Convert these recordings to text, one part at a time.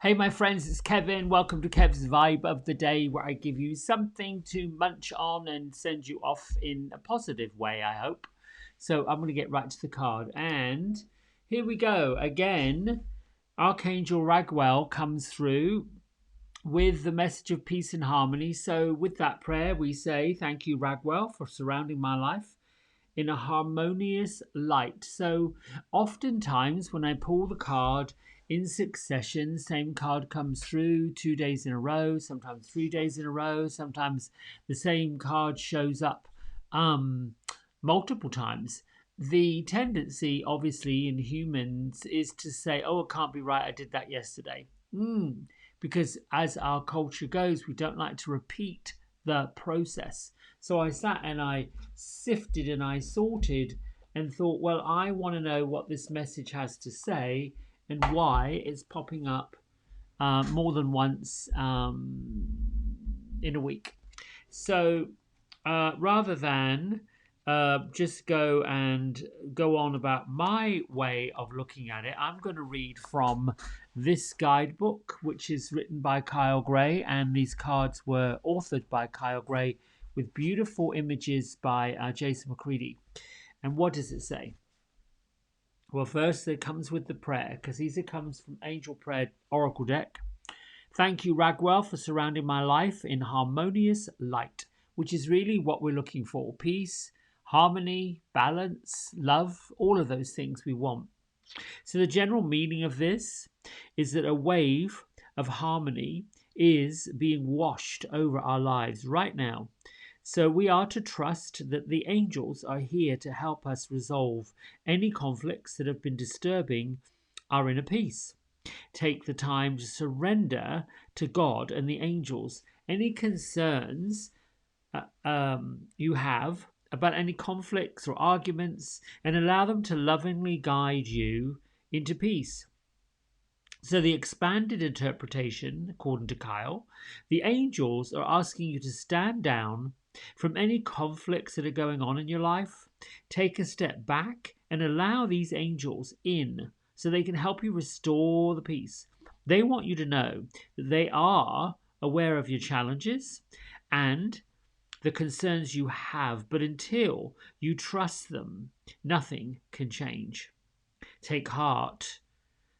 Hey, my friends, it's Kevin. Welcome to Kev's Vibe of the Day, where I give you something to munch on and send you off in a positive way, I hope. So, I'm going to get right to the card. And here we go. Again, Archangel Ragwell comes through with the message of peace and harmony. So, with that prayer, we say, Thank you, Ragwell, for surrounding my life in a harmonious light. So oftentimes when I pull the card in succession, same card comes through 2 days in a row, sometimes 3 days in a row, sometimes the same card shows up multiple times. The tendency, obviously, in humans is to say, oh, it can't be right, I did that yesterday. Because as our culture goes, we don't like to repeat the process. So I sat and I sifted and I sorted and thought, well, I want to know what this message has to say and why it's popping up more than once in a week. So rather than just go on about my way of looking at it, I'm going to read from this guidebook, which is written by Kyle Gray, and these cards were authored by Kyle Gray with beautiful images by Jason McCready. And what does it say? Well, first it comes with the prayer, because these comes from Angel Prayer Oracle deck. Thank you, Ragwell, for surrounding my life in harmonious light, which is really what we're looking for. Peace, harmony, balance, love, all of those things we want. So the general meaning of this is that a wave of harmony is being washed over our lives right now. So we are to trust that the angels are here to help us resolve any conflicts that have been disturbing our inner peace. Take the time to surrender to God and the angels any concerns you have about any conflicts or arguments, and allow them to lovingly guide you into peace. So the expanded interpretation, according to Kyle, the angels are asking you to stand down from any conflicts that are going on in your life. Take a step back and allow these angels in so they can help you restore the peace. They want you to know that they are aware of your challenges and the concerns you have, but until you trust them, nothing can change. Take heart.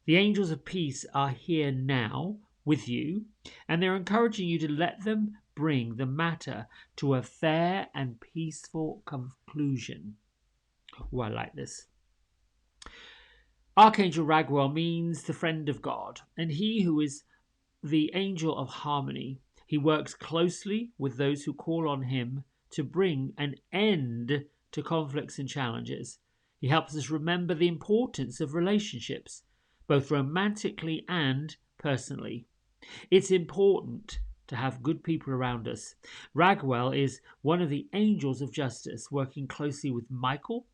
The angels of peace are here now with you, and they're encouraging you to let them bring the matter to a fair and peaceful conclusion. Oh, I like this. Archangel Ragwell means the friend of God, and he who is the angel of harmony. He works closely with those who call on him to bring an end to conflicts and challenges. He helps us remember the importance of relationships, both romantically and personally. It's important to have good people around us. Ragwell is one of the angels of justice, working closely with Michael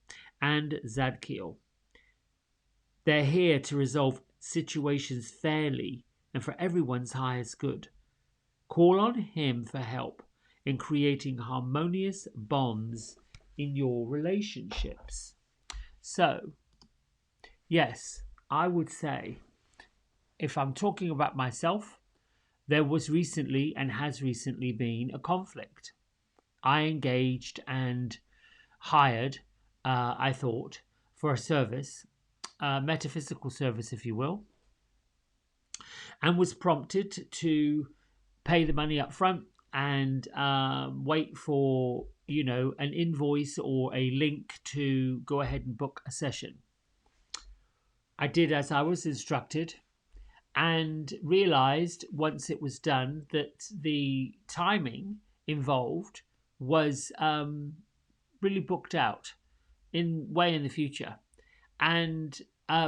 and Zadkiel. They're here to resolve situations fairly and for everyone's highest good. Call on him for help in creating harmonious bonds in your relationships. So, yes, I would say, if I'm talking about myself, there was recently and has recently been a conflict. I engaged and hired, I thought, for a service, a metaphysical service, if you will, and was prompted to pay the money up front and wait for an invoice or a link to go ahead and book a session. I did as I was instructed and realized once it was done that the timing involved was really booked out way in the future. And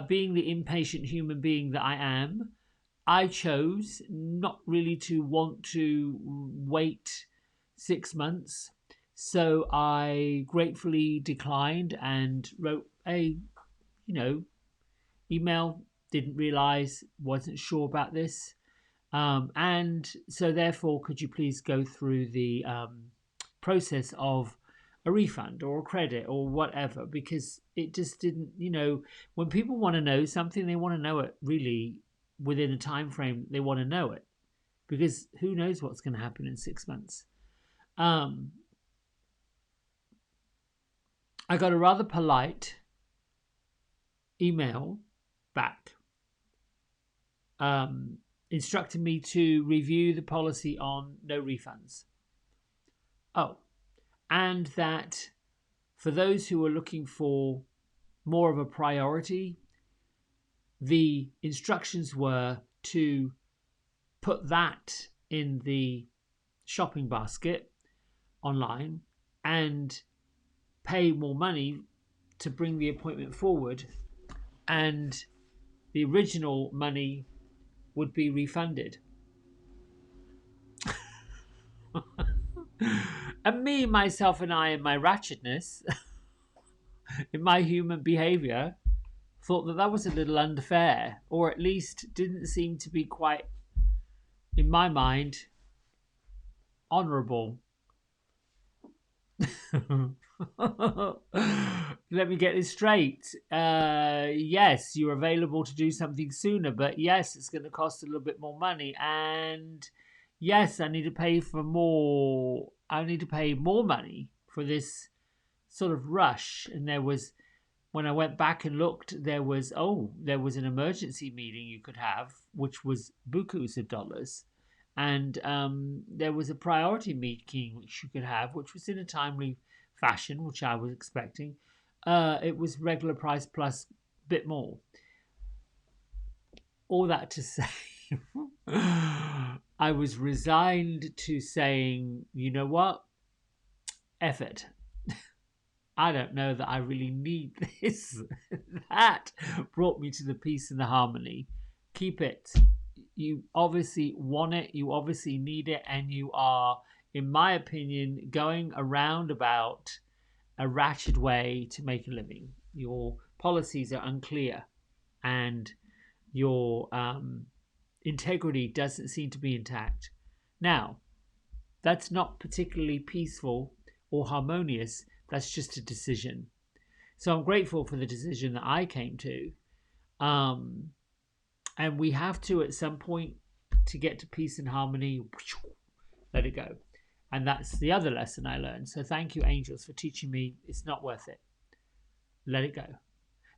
being the impatient human being that I am, I chose not really to want to wait 6 months. So I gratefully declined and wrote a, email. Didn't realize, wasn't sure about this. And so therefore, could you please go through the process of a refund or a credit or whatever, because it just didn't, when people want to know something, they want to know it really within a time frame they want to know it, because who knows what's going to happen in 6 months. I got a rather polite email back instructing me to review the policy on no refunds. Oh, and that for those who are looking for more of a priority, the instructions were to put that in the shopping basket online and pay more money to bring the appointment forward, and the original money would be refunded. And me, myself, and I, in my ratchetness, in my human behavior, thought that that was a little unfair, or at least didn't seem to be quite, in my mind, honourable. Let me get this straight. Yes, you're available to do something sooner, but yes, it's going to cost a little bit more money, and yes, I need to pay for more. I need to pay more money for this sort of rush. And there was, when I went back and looked, there was an emergency meeting you could have, which was bukus of dollars. And there was a priority meeting which you could have, which was in a timely fashion, which I was expecting. It was regular price plus a bit more. All that to say, I was resigned to saying, you know what? F it. I don't know that I really need this. That brought me to the peace and the harmony. Keep it. You obviously want it, you obviously need it, and you are, in my opinion, going around about a ratchet way to make a living. Your policies are unclear, and your integrity doesn't seem to be intact. Now, that's not particularly peaceful or harmonious. That's just a decision. So I'm grateful for the decision that I came to. And we have to, at some point, to get to peace and harmony, let it go. And that's the other lesson I learned. So thank you, angels, for teaching me it's not worth it. Let it go.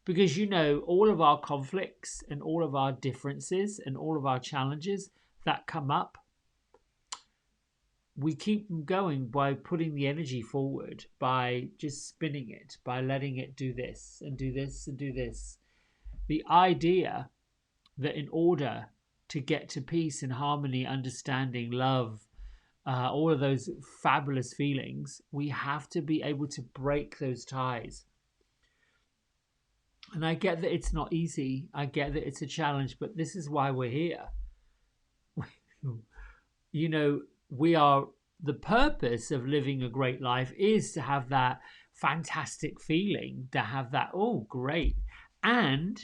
Because, you know, all of our conflicts and all of our differences and all of our challenges that come up, we keep them going by putting the energy forward, by just spinning it, by letting it do this and do this and do this. The idea that in order to get to peace and harmony, understanding, love, all of those fabulous feelings, we have to be able to break those ties. And I get that it's not easy. I get that it's a challenge, but this is why we're here. You know, the purpose of living a great life is to have that fantastic feeling, to have that, oh, great. And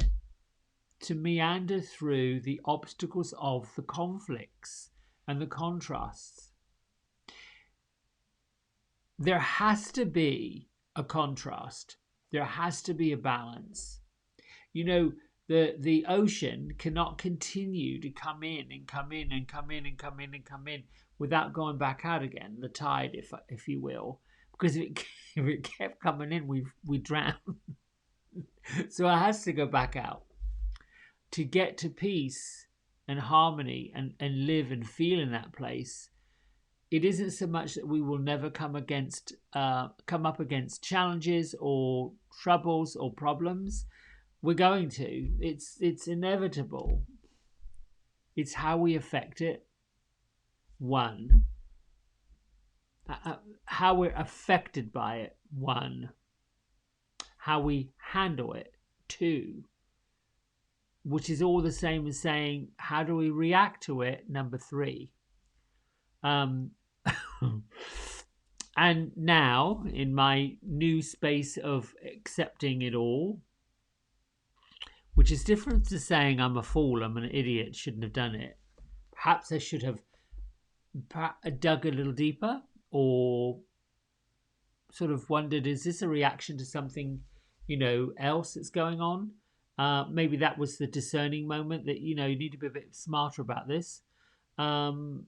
to meander through the obstacles of the conflicts and the contrasts. There has to be a contrast. There has to be a balance. You know, the ocean cannot continue to come in and come in and come in and come in and come in without going back out again. The tide, if you will, because if it kept coming in, we drown. So it has to go back out to get to peace and harmony and live and feel in that place. It isn't so much that we will never come up against challenges or troubles or problems. We're going to. It's inevitable. It's how we affect it. One. How we're affected by it. One. How we handle it. Two. Which is all the same as saying, how do we react to it? Number three. And now, in my new space of accepting it all, which is different to saying I'm a fool, I'm an idiot, shouldn't have done it. Perhaps I should have dug a little deeper, or sort of wondered, is this a reaction to something, else that's going on? Maybe that was the discerning moment that, you need to be a bit smarter about this. Um,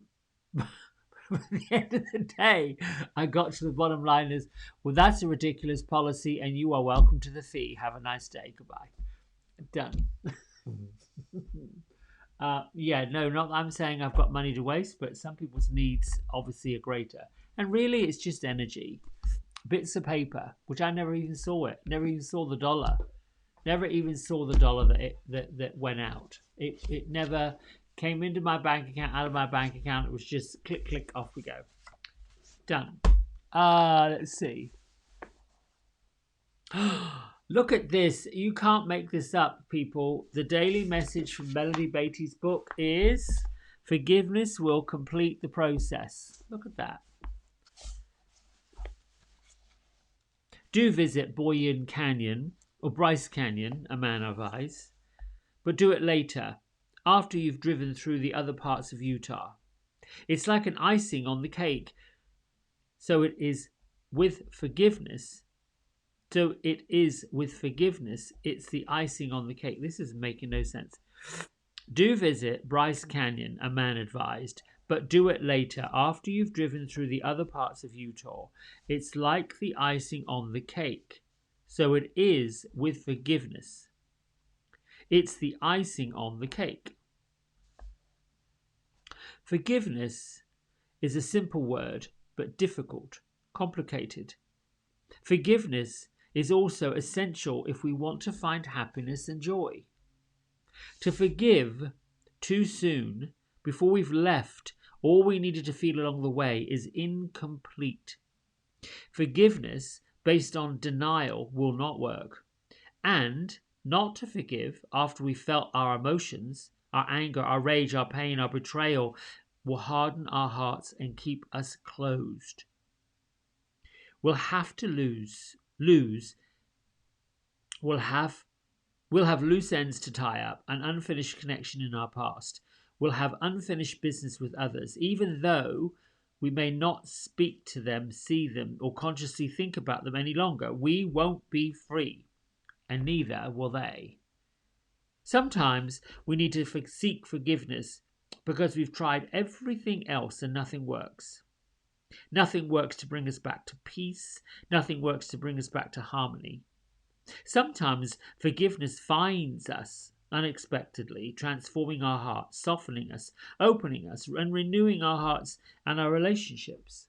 but at the end of the day, I got to the bottom line is, well, that's a ridiculous policy, and you are welcome to the fee. Have a nice day. Goodbye. Done. Yeah, no, not. I'm saying I've got money to waste, but some people's needs obviously are greater, and really, it's just energy, bits of paper, which I never even saw it. Never even saw the dollar. Never even saw the dollar that went out. It never came into my bank account, out of my bank account. It was just click, click, off we go. Done. Let's see. Look at this. You can't make this up, people. The daily message from Melody Beatty's book is forgiveness will complete the process. Look at that. Do visit Boyan Canyon or Bryce Canyon, a man advised, but do it later, after you've driven through the other parts of Utah. It's like an icing on the cake. So it is with forgiveness. It's the icing on the cake. This is making no sense. Do visit Bryce Canyon, a man advised, but do it later, after you've driven through the other parts of Utah. It's like the icing on the cake. So it is with forgiveness. It's the icing on the cake. Forgiveness is a simple word, but difficult, complicated. Forgiveness is also essential if we want to find happiness and joy. To forgive too soon, before we've left all we needed to feel along the way, is incomplete. Forgiveness based on denial will not work. And not to forgive after we felt our emotions, our anger, our rage, our pain, our betrayal, will harden our hearts and keep us closed. We'll have to we'll have loose ends to tie up, an unfinished connection in our past. We'll have unfinished business with others, even though we may not speak to them, see them, or consciously think about them any longer. We won't be free, and neither will they. Sometimes we need to seek forgiveness because we've tried everything else and nothing works. Nothing works to bring us back to peace. Nothing works to bring us back to harmony. Sometimes forgiveness finds us unexpectedly, transforming our hearts, softening us, opening us, and renewing our hearts and our relationships.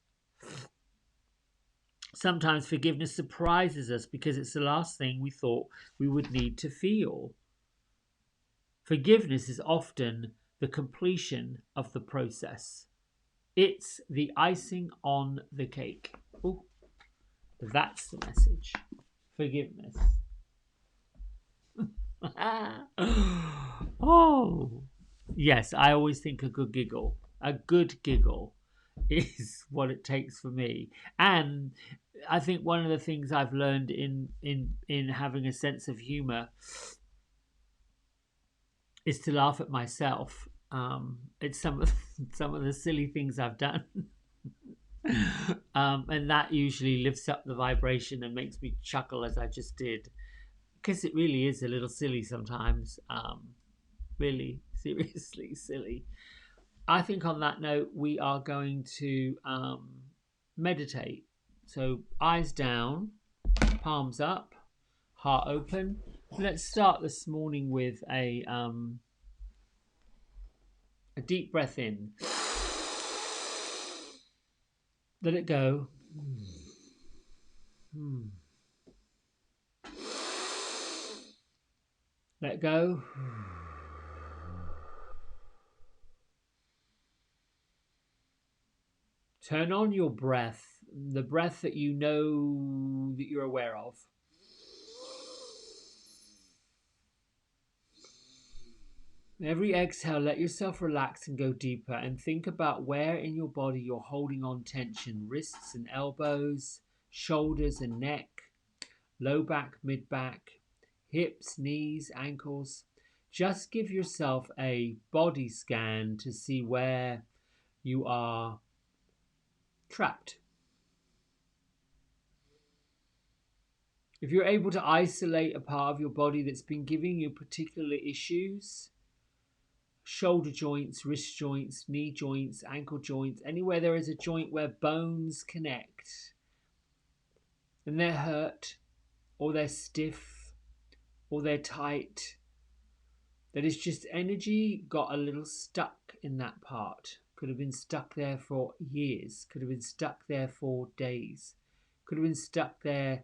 Sometimes forgiveness surprises us because it's the last thing we thought we would need to feel. Forgiveness is often the completion of the process. It's the icing on the cake. Ooh, that's the message. Forgiveness. Oh, yes, I always think a good giggle is what it takes for me. And I think one of the things I've learned in having a sense of humor is to laugh at myself. It's some of the silly things I've done. And that usually lifts up the vibration and makes me chuckle, as I just did, because it really is a little silly sometimes. Really, seriously silly. I think on that note, we are going to meditate. So eyes down, palms up, heart open. Let's start this morning with a deep breath in. Let it go. Let go. Turn on your breath, the breath that you know that you're aware of. Every exhale, let yourself relax and go deeper, and think about where in your body you're holding on tension. Wrists and elbows, shoulders and neck, low back, mid back, hips, knees, ankles. Just give yourself a body scan to see where you are trapped. If you're able to isolate a part of your body that's been giving you particular issues, shoulder joints, wrist joints, knee joints, ankle joints, anywhere there is a joint where bones connect and they're hurt or they're stiff or they're tight, that is just energy got a little stuck in that part. Could have been stuck there for years, could have been stuck there for days, could have been stuck there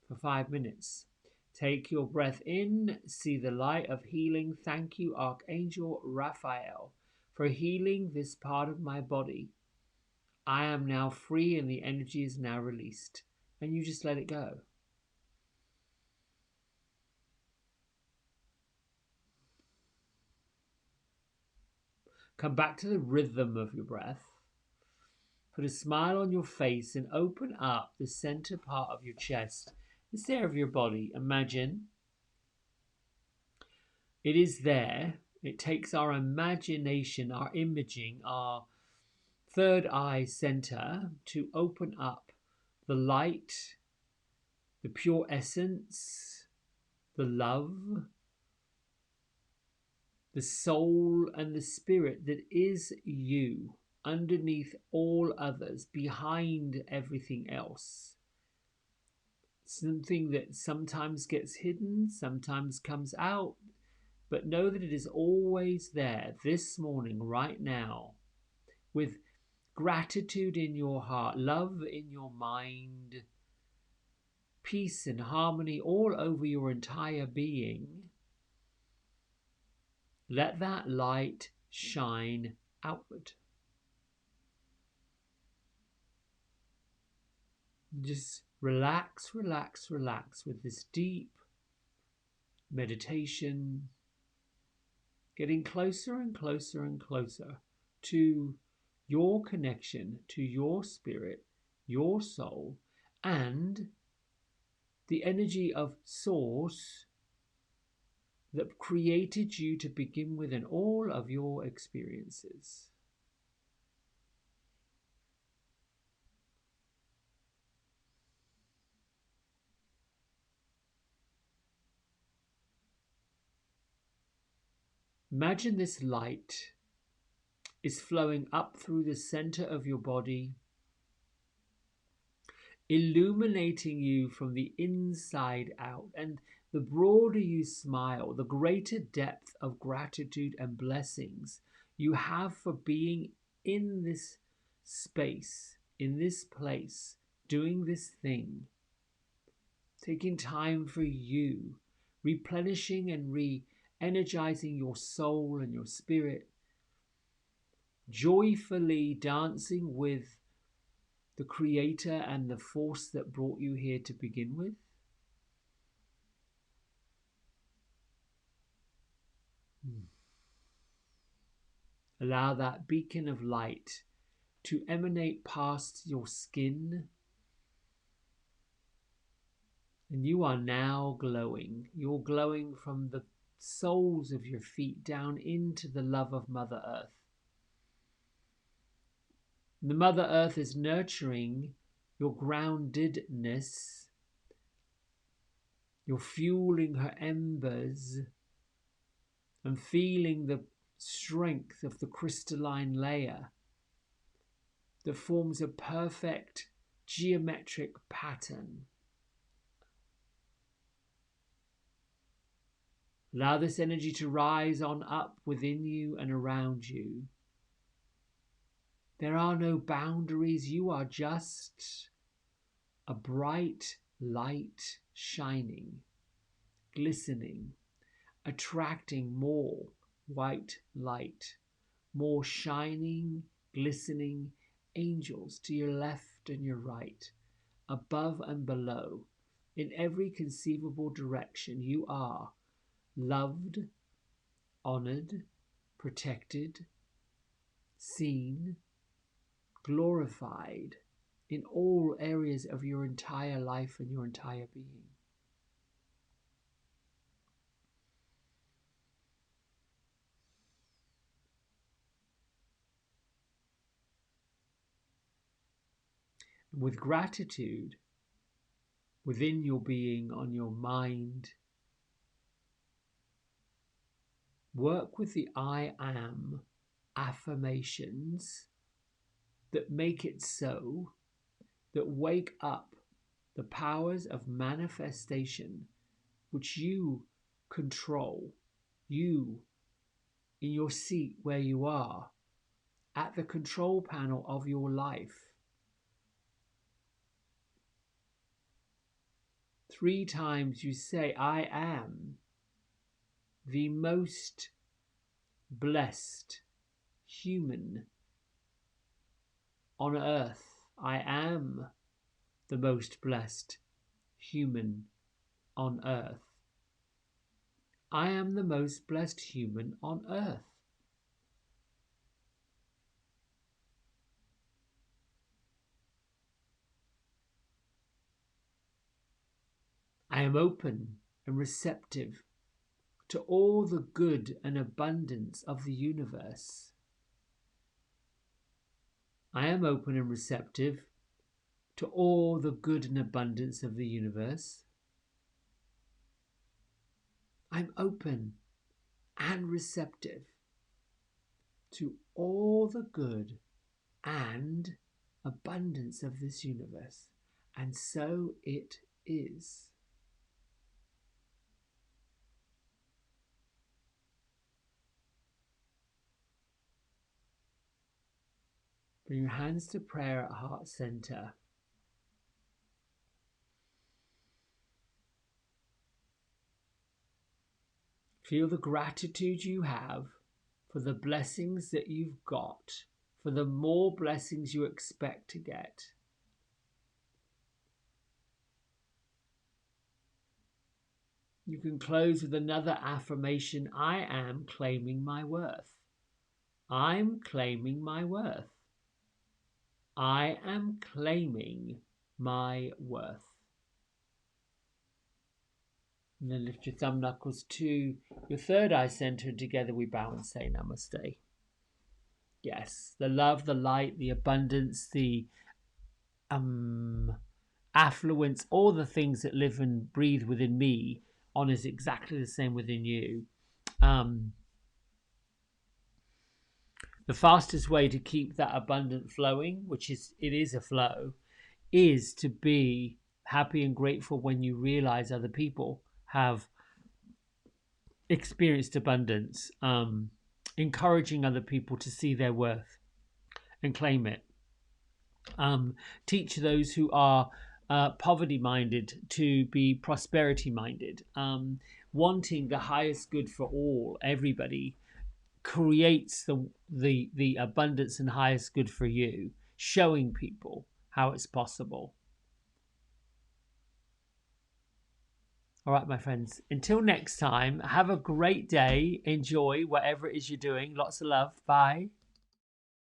for 5 minutes. Take your breath in, see the light of healing. Thank you, Archangel Raphael, for healing this part of my body. I am now free and the energy is now released. And you just let it go. Come back to the rhythm of your breath. Put a smile on your face and open up the center part of your chest, the center of your body. Imagine it is there. It takes our imagination, our imaging, our third eye center to open up the light, the pure essence, the love, the soul and the spirit that is you, underneath all others, behind everything else. Something that sometimes gets hidden, sometimes comes out, but know that it is always there this morning, right now, with gratitude in your heart, love in your mind, peace and harmony all over your entire being. Let that light shine outward. Just relax, relax, relax with this deep meditation, getting closer and closer and closer to your connection, to your spirit, your soul, and the energy of Source that created you to begin with in all of your experiences. Imagine this light is flowing up through the center of your body, illuminating you from the inside out. And the broader you smile, the greater depth of gratitude and blessings you have for being in this space, in this place, doing this thing, taking time for you, replenishing and re-energizing your soul and your spirit, joyfully dancing with the creator and the force that brought you here to begin with. Allow that beacon of light to emanate past your skin. And you are now glowing. You're glowing from the soles of your feet down into the love of Mother Earth. The Mother Earth is nurturing your groundedness. You're fueling her embers and feeling the strength of the crystalline layer that forms a perfect geometric pattern. Allow this energy to rise on up within you and around you. There are no boundaries. You are just a bright light shining, glistening, attracting more white light, more shining, glistening angels to your left and your right, above and below, in every conceivable direction. You are loved, honored, protected, seen, glorified in all areas of your entire life and your entire being. With gratitude, within your being, on your mind. Work with the I am affirmations that make it so, that wake up the powers of manifestation which you control, you in your seat where you are, at the control panel of your life. 3 times you say, I am the most blessed human on earth. I am the most blessed human on earth. I am the most blessed human on earth. I am open and receptive to all the good and abundance of the universe. I am open and receptive to all the good and abundance of the universe. I'm open and receptive to all the good and abundance of this universe. And so it is. Bring your hands to prayer at heart center. Feel the gratitude you have for the blessings that you've got, for the more blessings you expect to get. You can close with another affirmation. I am claiming my worth. I'm claiming my worth. I am claiming my worth. And then lift your thumb knuckles to your third eye center, and together we bow and say namaste. Yes, the love, the light, the abundance, the affluence, all the things that live and breathe within me honors exactly the same within you. The fastest way to keep that abundant flowing, which is, it is a flow, is to be happy and grateful when you realize other people have experienced abundance, encouraging other people to see their worth and claim it. Teach those who are poverty minded to be prosperity minded, wanting the highest good for all, everybody, creates the abundance and highest good for you, showing people how it's possible. All right, my friends, until next time, have a great day. Enjoy whatever it is you're doing. Lots of love. Bye.